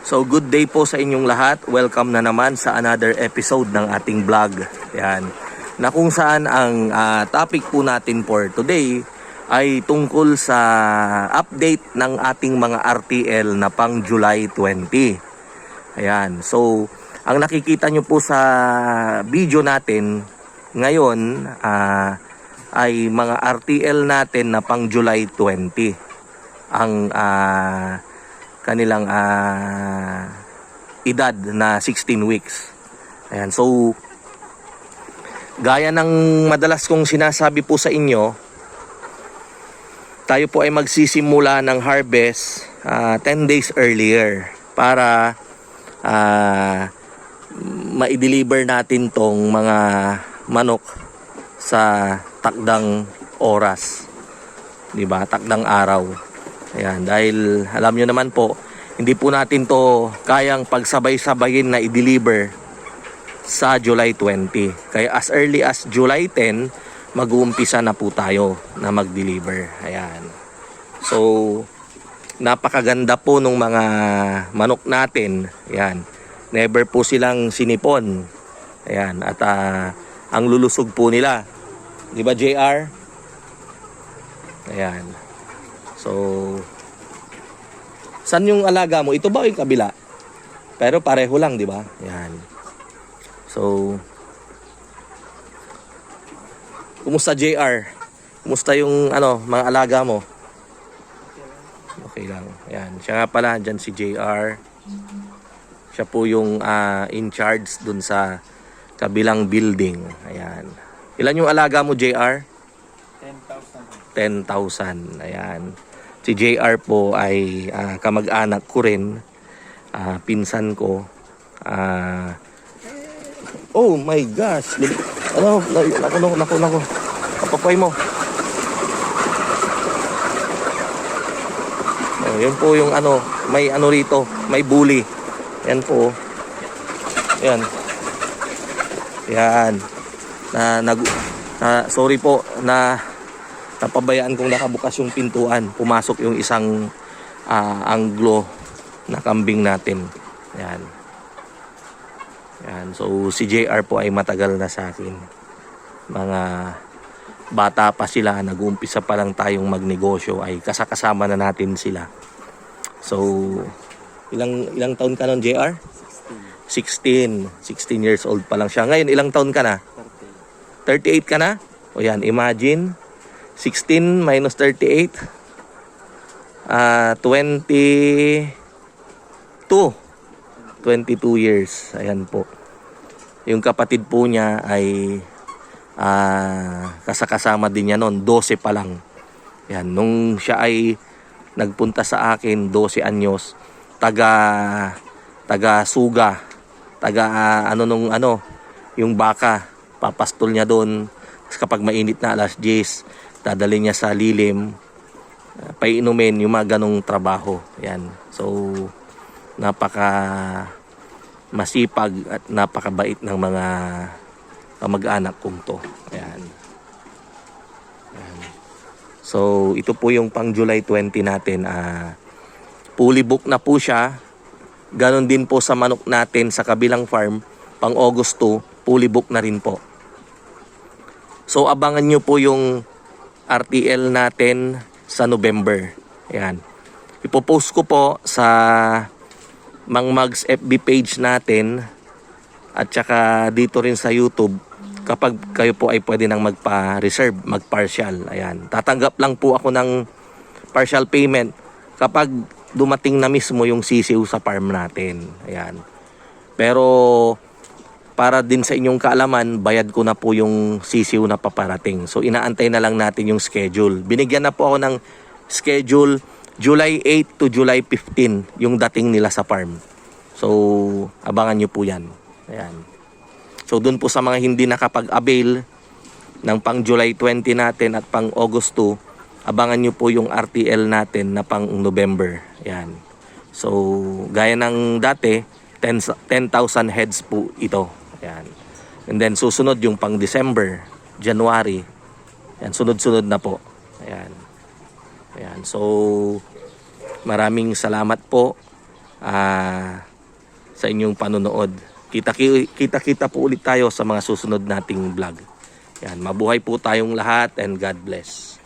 So good day po sa inyong lahat. Welcome na naman sa another episode ng ating vlog. Yan. Na kung saan ang topic po natin for today ay tungkol sa update ng ating mga RTL na pang July 20. Ayan. So ang nakikita nyo po sa video natin ngayon ay mga RTL natin na pang July 20. Ang kanilang edad na 16 weeks. Ayan, so gaya ng madalas kong sinasabi po sa inyo, tayo po ay magsisimula ng harvest 10 days earlier para ma-deliver natin tong mga manok sa takdang oras, 'di ba? Takdang araw. Ayan, dahil alam nyo naman po, hindi po natin to kayang pagsabay-sabayin na i-deliver sa July 20. Kaya as early as July 10, mag-uumpisa na po tayo na mag-deliver. Ayan. So, napakaganda po nung mga manok natin. Ayan. Never po silang sinipon. Ayan. At ang lulusog po nila. Di ba, JR? Ayan. So, saan yung alaga mo? Ito ba o yung kabila? Pero pareho lang, di ba? Yan. So, kumusta JR? Kumusta yung mga alaga mo? Okay lang. Yan. Siya nga pala, dyan si JR. Siya po yung in charge dun sa kabilang building. Ayan. Ilan yung alaga mo, JR? 10,000. Ayan. Si JR po ay kamag-anak ko rin, pinsan ko. Oh my gosh! Naku. Kapapoy mo. Oh, yun po yung may rito, may bully. Yan po. Yan. Yan. Sorry po na napabayaan kong nakabukas yung pintuan. Pumasok yung isang anglo na kambing natin. Yan. Yan. So si JR po ay matagal na sa akin. Mga bata pa sila, nag-uumpisa pa lang tayong magnegosyo, ay kasama na natin sila. So ilang taon ka nun, JR? 16 years old pa lang siya. Ngayon ilang taon ka na? 38 ka na? O yan, imagine 16 minus 38 22 years. Ayan po. Yung kapatid po niya ay kasama din niya noon, 12 pa lang. Ayan, nung siya ay nagpunta sa akin, 12 anyos, taga suga, yung baka, papastol niya doon. Kapag mainit na alas 10, dadalhin niya sa lilim, painumin, yung mga ganong trabaho. Yan. So, napaka masipag at napakabait ng mga kamag-anak kong to. Ayan. Ayan. So, ito po yung pang July 20 natin. Fully book na po siya. Ganon din po sa manok natin sa kabilang farm. Pang August 2, fully book na rin po. So, abangan nyo po yung RTL natin sa November. Ayan. Ipopost ko po sa Mang Mags FB page natin at saka dito rin sa YouTube kapag kayo po ay pwede nang magpa-reserve, mag-partial. Ayan. Tatanggap lang po ako ng partial payment kapag dumating na mismo yung sisiw sa farm natin. Ayan. Pero para din sa inyong kaalaman, bayad ko na po yung sisiw na paparating. So inaantay na lang natin yung schedule. Binigyan na po ako ng schedule July 8 to July 15 yung dating nila sa farm. So abangan nyo po yan. Ayan. So dun po sa mga hindi nakapag-avail ng pang July 20 natin at pang August 2, abangan nyo po yung RTL natin na pang November. Ayan. So gaya ng dati, 10,000 heads po ito. Ayan. And then susunod yung pang December, January. Ayan, sunod-sunod na po. Ayan. Ayan. So maraming salamat po sa inyong panonood. Kita po ulit tayo sa mga susunod nating vlog. Yan, mabuhay po tayong lahat and God bless.